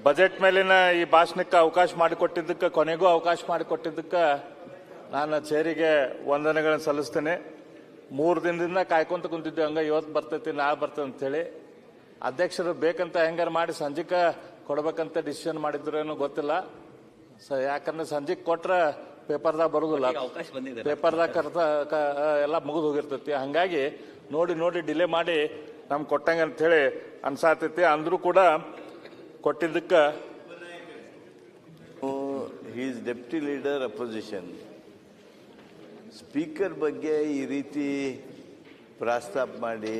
Budget ಮೇಲಿನ ಈ ಭಾಷಣಕ್ಕೆ ಅವಕಾಶ ಮಾಡಿಕೊಟ್ಟಿದ್ದಕ್ಕೆ, ಕೊನೆಗೂ ಅವಕಾಶ ಮಾಡಿಕೊಟ್ಟಿದ್ದಕ್ಕೆ ನಾನು ಚೇರಿಗೆ ವಂದನೆಗಳನ್ನು ಸಲ್ಲಿಸ್ತೇನೆ. 3 ದಿನದಿಂದ ಕಾಯ್ಕೊಂತ ಕುಂತಿದ್ದೆ, ಹಂಗ ಇವತ್ತು ಬರ್ತೈತಿ ನಾಳೆ ಬರ್ತದೆ ಅಂತೇಳಿ. ಅಧ್ಯಕ್ಷರು ಬೇಕಂತ ಹೆಂಗಾರ ಮಾಡಿ ಸಂಜೆಗೆ ಕೊಡ್ಬೇಕಂತ ಡಿಸಿಷನ್ ಮಾಡಿದ್ರೇನು ಗೊತ್ತಿಲ್ಲ. ಯಾಕಂದ್ರೆ ಸಂಜೆಗೆ ಕೊಟ್ರೆ ಪೇಪರ್ದಾಗ ಬರುದಿಲ್ಲ, ಪೇಪರ್ದಾಗ ಎಲ್ಲ ಮುಗಿದು ಹೋಗಿರ್ತೈತಿ. ಹಂಗಾಗಿ ನೋಡಿ ಡಿಲೇ ಮಾಡಿ ನಮ್ಗೆ ಕೊಟ್ಟಂಗ ಅಂತ ಹೇಳಿ ಅನ್ಸಾತೈತಿ. ಅಂದ್ರೂ ಕೂಡ ಕೊಟ್ಟಿದ್ದಕ್ಕೆ is deputy leader opposition speaker ಬಗ್ಗೆ ಈ ರೀತಿ ಪ್ರಸ್ತಾಪ ಮಾಡಿ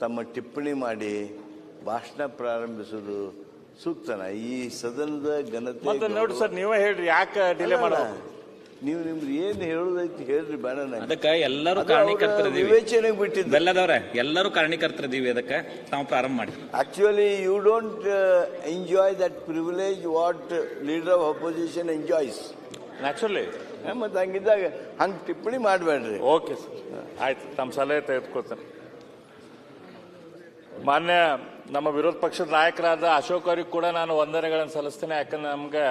ತಮ್ಮ ಟಿಪ್ಪಣಿ ಮಾಡಿ ಭಾಷಣ ಪ್ರಾರಂಭಿಸೋದು ಸೂಕ್ತನ? ಈ ಸದನದ ಘನತೆ ನೋಡಿ ಸರ್, ನೀವೇ ಹೇಳ್ರಿ ಯಾಕೆ ಡಿಲೇ ಮಾಡ. ನೀವು ನಿಮ್ದು ಏನ್ ಹೇಳುದೈತಿ ಹೇಳ್ರಿ ಬೇಡ. ಅದಕ್ಕೆ ಎಲ್ಲರೂ ಕಾರಣೀಕರ್ತರಿದ್ದೀವಿ, ವಿವೇಚನೆಗೆ ಬಿಟ್ಟಿದ್ದು ಬೆಲ್ಲದವ್ರೆ ಎಲ್ಲರೂ ಕಾರಣೀಕರ್ತರಿದ್ದೀವಿ. ಅದಕ್ಕೆ ತಾವು ಪ್ರಾರಂಭ ಮಾಡಿ. Actually you don't enjoy that privilege what leader of opposition enjoys naturally. ಮತ್ತೆ ಹಂಗಿದ್ದಾಗ ಹಂಗೆ ಟಿಪ್ಪಣಿ ಮಾಡಬೇಡ್ರಿ. ಓಕೆ ಸರ್, ಆಯ್ತು, ತಮ್ಮ ಸಲಹೆ ತೆಗೆದುಕೊಳ್ತೇನೆ. ಮಾನ್ಯ ನಮ್ಮ ವಿರೋಧ ಪಕ್ಷದ ನಾಯಕರಾದ ಅಶೋಕ್ ಅವ್ರಿಗೆ ಕೂಡ ನಾನು ವಂದನೆಗಳನ್ನು ಸಲ್ಲಿಸ್ತೇನೆ. ಯಾಕಂದ್ರೆ ನಮ್ಗೆ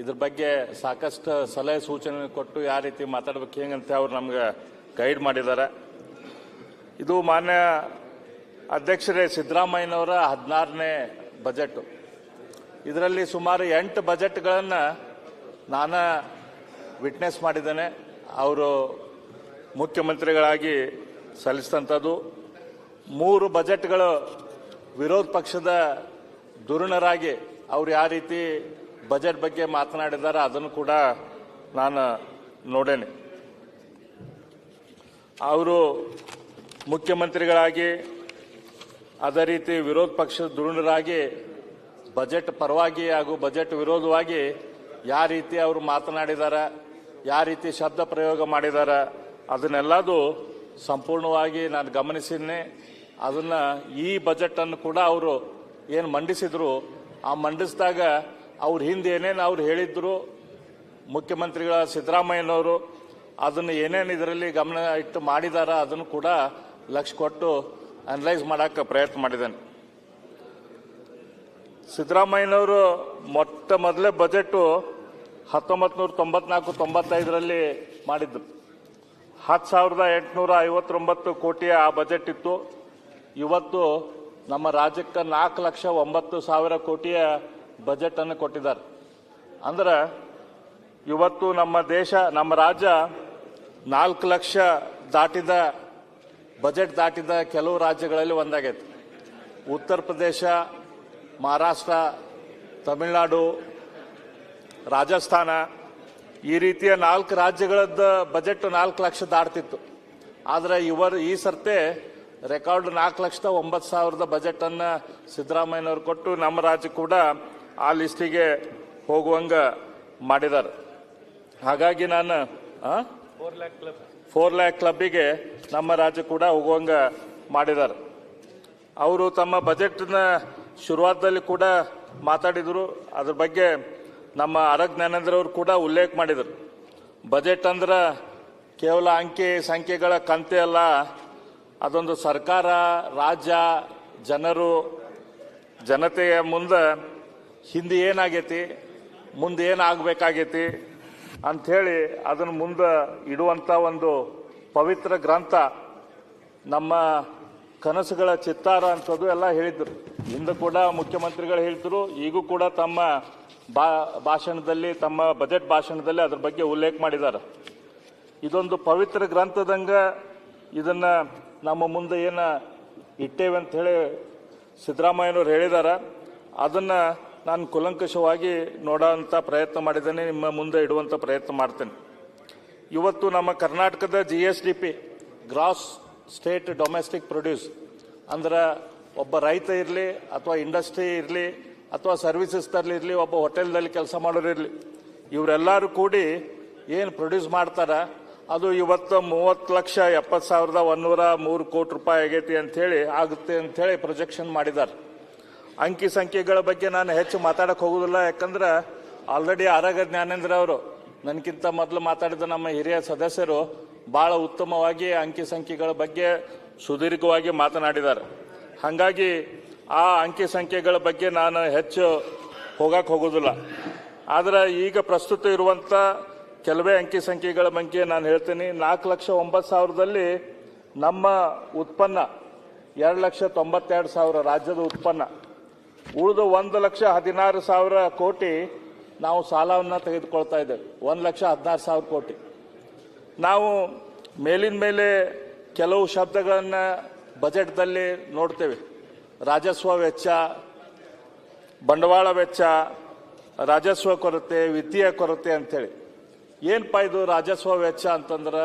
ಇದ್ರ ಬಗ್ಗೆ ಸಾಕಷ್ಟು ಸಲಹೆ ಸೂಚನೆ ಕೊಟ್ಟು ಯಾವ ರೀತಿ ಮಾತಾಡ್ಬೇಕು ಹೆಂಗಂತ ಅವ್ರು ನಮ್ಗೆ ಗೈಡ್ ಮಾಡಿದ್ದಾರೆ. ಇದು ಮಾನ್ಯ ಅಧ್ಯಕ್ಷರೇ ಸಿದ್ದರಾಮಯ್ಯನವರ 16ನೇ ಬಜೆಟ್. ಇದರಲ್ಲಿ ಸುಮಾರು 8 ಬಜೆಟ್ಗಳನ್ನು ನಾನು ವಿಟ್ನೆಸ್ ಮಾಡಿದ್ದೇನೆ. ಅವರು ಮುಖ್ಯಮಂತ್ರಿಗಳಾಗಿ ಸಲ್ಲಿಸಿದಂಥದ್ದು. 3 ಬಜೆಟ್ಗಳು ವಿರೋಧ ಪಕ್ಷದ ಧುರೀಣರಾಗಿ ಅವ್ರು ಯಾವ ರೀತಿ ಬಜೆಟ್ ಬಗ್ಗೆ ಮಾತನಾಡಿದ್ದಾರೆ ಅದನ್ನು ಕೂಡ ನಾನು ನೋಡೇನೆ. ಅವರು ಮುಖ್ಯಮಂತ್ರಿಗಳಾಗಿ ಅದೇ ರೀತಿ ವಿರೋಧ ಪಕ್ಷದ ಧುರೀಣರಾಗಿ ಬಜೆಟ್ ಪರವಾಗಿ ಹಾಗೂ ಬಜೆಟ್ ವಿರೋಧವಾಗಿ ಯಾವ ರೀತಿ ಅವರು ಮಾತನಾಡಿದ್ದಾರೆ, ಯಾವ ರೀತಿ ಶಬ್ದ ಪ್ರಯೋಗ ಮಾಡಿದ್ದಾರೆ ಅದನ್ನೆಲ್ಲದು ಸಂಪೂರ್ಣವಾಗಿ ನಾನು ಗಮನಿಸಿದ್ದೇನೆ. ಅದನ್ನ ಈ ಬಜೆಟ್ ಅನ್ನು ಕೂಡ ಅವರು ಏನು ಮಂಡಿಸಿದ್ರು, ಆ ಮಂಡಿಸಿದಾಗ ಅವ್ರ ಹಿಂದೆ ಏನೇನು ಅವ್ರು ಹೇಳಿದ್ರು ಮುಖ್ಯಮಂತ್ರಿಗಳ ಸಿದ್ದರಾಮಯ್ಯನವರು, ಅದನ್ನು ಏನೇನು ಇದರಲ್ಲಿ ಗಮನ ಇಟ್ಟು ಮಾಡಿದಾರ ಅದನ್ನು ಕೂಡ ಲಕ್ಷ್ಯ ಕೊಟ್ಟು ಅನಲೈಸ್ ಮಾಡಕ್ಕೆ ಪ್ರಯತ್ನ ಮಾಡಿದ್ದೇನೆ. ಸಿದ್ದರಾಮಯ್ಯನವರು ಮೊದಲೇ ಬಜೆಟು 1994-95ರಲ್ಲಿ ಮಾಡಿದ್ದು. 10,859 ಕೋಟಿಯ ಆ ಬಜೆಟ್ ಇತ್ತು. ಇವತ್ತು ನಮ್ಮ ರಾಜ್ಯಕ್ಕೆ 4,09,000 ಕೋಟಿಯ ಬಜೆಟ್ ಅನ್ನು ಕೊಟ್ಟಿದ್ದಾರೆ. ಅಂದ್ರೆ ಇವತ್ತು ನಮ್ಮ ರಾಜ್ಯ 4 ಲಕ್ಷ ದಾಟಿದ ಬಜೆಟ್ ದಾಟಿದ ಕೆಲವು ರಾಜ್ಯಗಳಲ್ಲಿ ಒಂದಾಗೈತೆ. ಉತ್ತರ ಪ್ರದೇಶ, ಮಹಾರಾಷ್ಟ್ರ, ತಮಿಳುನಾಡು, ರಾಜಸ್ಥಾನ ಈ ರೀತಿಯ 4 ರಾಜ್ಯಗಳದ್ದು ಬಜೆಟ್ 4 ಲಕ್ಷ ದಾಟ್ತಿತ್ತು. ಆದರೆ ಈ ಸರ್ತೆ ರೆಕಾರ್ಡ್ 4,09,000 ಬಜೆಟ್ ಅನ್ನ ಸಿದ್ದರಾಮಯ್ಯನವರು ಕೊಟ್ಟು ನಮ್ಮ ರಾಜ್ಯ ಕೂಡ ಆ ಲಿಸ್ಟಿಗೆ ಹೋಗುವಂಗ ಮಾಡಿದ್ದಾರೆ. ಹಾಗಾಗಿ ನಾನು 4 ಲ್ಯಾಕ್ ಕ್ಲಬ್ಬಿಗೆ ನಮ್ಮ ರಾಜ್ಯ ಕೂಡ ಹೋಗುವಂಗ ಮಾಡಿದ್ದಾರೆ. ಅವರು ತಮ್ಮ ಬಜೆಟ್ನ ಶುರುವಾತದಲ್ಲಿ ಕೂಡ ಮಾತಾಡಿದರು. ಅದ್ರ ಬಗ್ಗೆ ನಮ್ಮ ಆರ್ ಜ್ಞಾನೇಂದ್ರ ಅವರು ಕೂಡ ಉಲ್ಲೇಖ ಮಾಡಿದರು. ಬಜೆಟ್ ಅಂದ್ರೆ ಕೇವಲ ಅಂಕಿ ಸಂಖ್ಯೆಗಳ ಕಂತೆ ಅಲ್ಲ, ಅದೊಂದು ಸರ್ಕಾರ, ರಾಜ್ಯ, ಜನತೆಯ ಮುಂದೆ ಹಿಂದೆ ಏನಾಗೈತಿ, ಮುಂದೆ ಏನಾಗಬೇಕಾಗೈತಿ ಅಂಥೇಳಿ ಅದನ್ನು ಮುಂದೆ ಇಡುವಂಥ ಒಂದು ಪವಿತ್ರ ಗ್ರಂಥ. ನಮ್ಮ ಕನಸುಗಳ ಚಿತ್ತಾರ ಅಂಥದ್ದು ಎಲ್ಲ ಹೇಳಿದ್ರು. ಹಿಂದೆ ಕೂಡ ಮುಖ್ಯಮಂತ್ರಿಗಳು ಹೇಳಿದ್ರು, ಈಗೂ ಕೂಡ ತಮ್ಮ ಭಾಷಣದಲ್ಲಿ, ತಮ್ಮ ಬಜೆಟ್ ಭಾಷಣದಲ್ಲಿ ಅದ್ರ ಬಗ್ಗೆ ಉಲ್ಲೇಖ ಮಾಡಿದ್ದಾರೆ. ಇದೊಂದು ಪವಿತ್ರ ಗ್ರಂಥದಂಗ ಇದನ್ನ ನಮ್ಮ ಮುಂದೆ ಏನು ಇಟ್ಟೇವೆ ಅಂತ ಹೇಳಿ ಸಿದ್ದರಾಮಯ್ಯನವರು ಹೇಳಿದ್ದಾರೆ. ಅದನ್ನ ನಾನು ಕುಲಂಕಷವಾಗಿ ನೋಡೋಂಥ ಪ್ರಯತ್ನ ಮಾಡಿದ್ದೇನೆ, ನಿಮ್ಮ ಮುಂದೆ ಇಡುವಂಥ ಪ್ರಯತ್ನ ಮಾಡ್ತೇನೆ. ಇವತ್ತು ನಮ್ಮ ಕರ್ನಾಟಕದ GSDP gross state domestic produce ಅಂದ್ರೆ ಒಬ್ಬ ರೈತ ಇರಲಿ ಅಥವಾ ಇಂಡಸ್ಟ್ರಿ ಇರಲಿ ಅಥವಾ ಸರ್ವಿಸಸ್ದಲ್ಲಿ ಇರಲಿ, ಒಬ್ಬ ಹೋಟೆಲ್ದಲ್ಲಿ ಕೆಲಸ ಮಾಡೋರು ಇರಲಿ, ಇವರೆಲ್ಲರೂ ಕೂಡಿ ಏನು ಪ್ರೊಡ್ಯೂಸ್ ಮಾಡ್ತಾರ ಅದು ಇವತ್ತು 30,70,103 ಕೋಟಿ ರೂಪಾಯಿ ಆಗೈತಿ ಅಂಥೇಳಿ ಆಗುತ್ತೆ ಅಂಥೇಳಿ ಪ್ರೊಜೆಕ್ಷನ್ ಮಾಡಿದ್ದಾರೆ. ಅಂಕಿ ಸಂಖ್ಯೆಗಳ ಬಗ್ಗೆ ನಾನು ಹೆಚ್ಚು ಮಾತಾಡಕ್ಕೆ ಹೋಗೋದಿಲ್ಲ. ಯಾಕಂದ್ರೆ ಆಲ್ರೆಡಿ ಆರ್ ಜ್ಞಾನೇಂದ್ರ ಅವರು ನನಗಿಂತ ಮೊದಲು ಮಾತಾಡಿದ ನಮ್ಮ ಹಿರಿಯ ಸದಸ್ಯರು ಬಹಳ ಉತ್ತಮವಾಗಿ ಅಂಕಿ ಸಂಖ್ಯೆಗಳ ಬಗ್ಗೆ ಸುದೀರ್ಘವಾಗಿ ಮಾತನಾಡಿದ್ದಾರೆ. ಹಾಗಾಗಿ ಆ ಅಂಕಿ ಸಂಖ್ಯೆಗಳ ಬಗ್ಗೆ ನಾನು ಹೆಚ್ಚು ಹೋಗೋದಿಲ್ಲ. ಆದರೆ ಈಗ ಪ್ರಸ್ತುತ ಇರುವಂಥ ಕೆಲವೇ ಅಂಕಿ ಸಂಖ್ಯೆಗಳ ಬಗ್ಗೆ ನಾನು ಹೇಳ್ತೀನಿ. 4,09,000ದಲ್ಲಿ ನಮ್ಮ ಉತ್ಪನ್ನ 2,92,000 ರಾಜ್ಯದ ಉತ್ಪನ್ನ. ಉಳಿದು 1,16,000 ಕೋಟಿ ನಾವು ಸಾಲವನ್ನು ತೆಗೆದುಕೊಳ್ತಾ ಇದ್ದೇವೆ. 1,16,000 ಕೋಟಿ. ನಾವು ಮೇಲಿನ ಮೇಲೆ ಕೆಲವು ಶಬ್ದಗಳನ್ನು ಬಜೆಟ್ದಲ್ಲಿ ನೋಡ್ತೇವೆ. ರಾಜಸ್ವ ವೆಚ್ಚ, ಬಂಡವಾಳ ವೆಚ್ಚ, ರಾಜಸ್ವ ಕೊರತೆ, ವಿತ್ತೀಯ ಕೊರತೆ ಅಂತೇಳಿ. ಏನಪ್ಪ ಇದು ರಾಜಸ್ವ ವೆಚ್ಚ ಅಂತಂದ್ರೆ?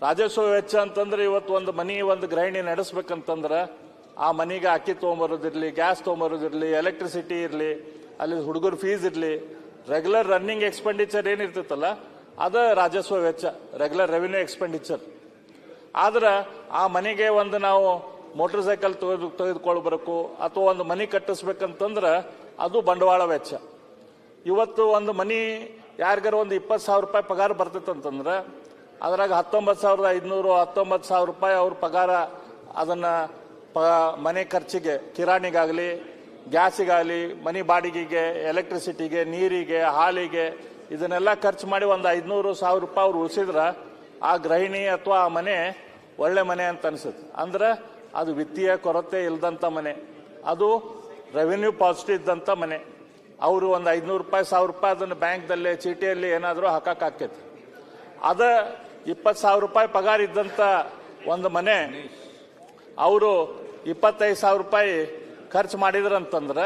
ರಾಜಸ್ವ ವೆಚ್ಚ ಅಂತಂದ್ರೆ ಇವತ್ತು ಒಂದು ಗೃಹಿಣಿ ನಡೆಸ್ಬೇಕಂತಂದ್ರೆ ಆ ಮನೆಗೆ ಅಕ್ಕಿ ತೊಗೊಂಬರೋದಿರಲಿ, ಗ್ಯಾಸ್ ತೊಗೊಂಬರೋದಿರಲಿ, ಎಲೆಕ್ಟ್ರಿಸಿಟಿ ಇರಲಿ, ಅಲ್ಲಿ ಹುಡುಗರ ಫೀಸ್ ಇರಲಿ, ರೆಗ್ಯುಲರ್ ರನ್ನಿಂಗ್ ಎಕ್ಸ್ಪೆಂಡಿಚರ್ ಏನಿರ್ತೈತಲ್ಲ ಅದು ರಾಜಸ್ವ ವೆಚ್ಚ, ರೆಗ್ಯುಲರ್ ರೆವಿನ್ಯೂ ಎಕ್ಸ್ಪೆಂಡಿಚರ್. ಆದ್ರೆ ಆ ಮನೆಗೆ ನಾವು ಮೋಟರ್ ಸೈಕಲ್ ತೆಗೆದುಕೊಳ್ಬೇಕು ಅಥವಾ ಒಂದು ಮನೆ ಕಟ್ಟಿಸ್ಬೇಕಂತಂದ್ರೆ ಅದು ಬಂಡವಾಳ ವೆಚ್ಚ. ಇವತ್ತು ಒಂದು ಮನೆ ಯಾರಿಗಾರ 20,000 ರೂಪಾಯಿ ಪಗಾರ ಬರ್ತೈತಂತಂದ್ರೆ ಅದ್ರಾಗ 19,500 19,000 ರೂಪಾಯಿ ಅವ್ರ ಪಗಾರ ಅದನ್ನ ಮನೆ ಖರ್ಚಿಗೆ, ಕಿರಾಣಿಗಾಗಲಿ, ಗ್ಯಾಸಿಗಾಗಲಿ, ಮನೆ ಬಾಡಿಗೆಗೆ, ಎಲೆಕ್ಟ್ರಿಸಿಟಿಗೆ, ನೀರಿಗೆ, ಹಾಲಿಗೆ ಇದನ್ನೆಲ್ಲ ಖರ್ಚು ಮಾಡಿ 500,000 ರೂಪಾಯಿ ಅವ್ರು ಉಳಿಸಿದ್ರೆ ಆ ಗೃಹಿಣಿ ಅಥವಾ ಆ ಮನೆ ಒಳ್ಳೆ ಮನೆ ಅಂತ ಅನಿಸುತ್ತೆ. ಅಂದ್ರೆ ಅದು ವಿತ್ತೀಯ ಕೊರತೆ ಇಲ್ದಂಥ ಮನೆ, ಅದು ರೆವಿನ್ಯೂ ಪಾಸಿಟಿವ್ ಇದ್ದಂಥ ಮನೆ. ಅವರು 500 ರೂಪಾಯಿ 1,000 ರೂಪಾಯಿ ಅದನ್ನು ಬ್ಯಾಂಕ್ದಲ್ಲಿ ಚೀಟಿಯಲ್ಲಿ ಏನಾದರೂ ಹಾಕಕ್ಕಾಕೈತಿ. ಅದ 20,000 ರೂಪಾಯಿ ಪಗಾರ ಇದ್ದಂಥ ಒಂದು ಮನೆ ಅವರು 25,000 ರೂಪಾಯಿ ಖರ್ಚು ಮಾಡಿದ್ರಂತಂದ್ರೆ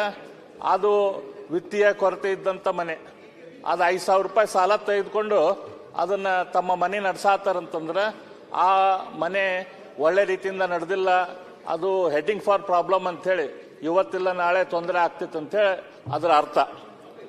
ಅದು ವಿತ್ತೀಯ ಕೊರತೆ ಇದ್ದಂಥ ಮನೆ. ಅದು 5,000 ರೂಪಾಯಿ ಸಾಲ ತೆಗೆದುಕೊಂಡು ಅದನ್ನ ತಮ್ಮ ಮನೆ ನಡೆಸಾತಾರಂತಂದ್ರೆ ಆ ಮನೆ ಒಳ್ಳೆ ರೀತಿಯಿಂದ ನಡೆದಿಲ್ಲ, ಅದು ಹೆಡ್ಡಿಂಗ್ ಫಾರ್ ಪ್ರಾಬ್ಲಮ್ ಅಂತೇಳಿ ಇವತ್ತಿಲ್ಲ ನಾಳೆ ತೊಂದರೆ ಆಗ್ತಿತ್ತು ಅಂತೇಳಿ ಅದರ ಅರ್ಥ.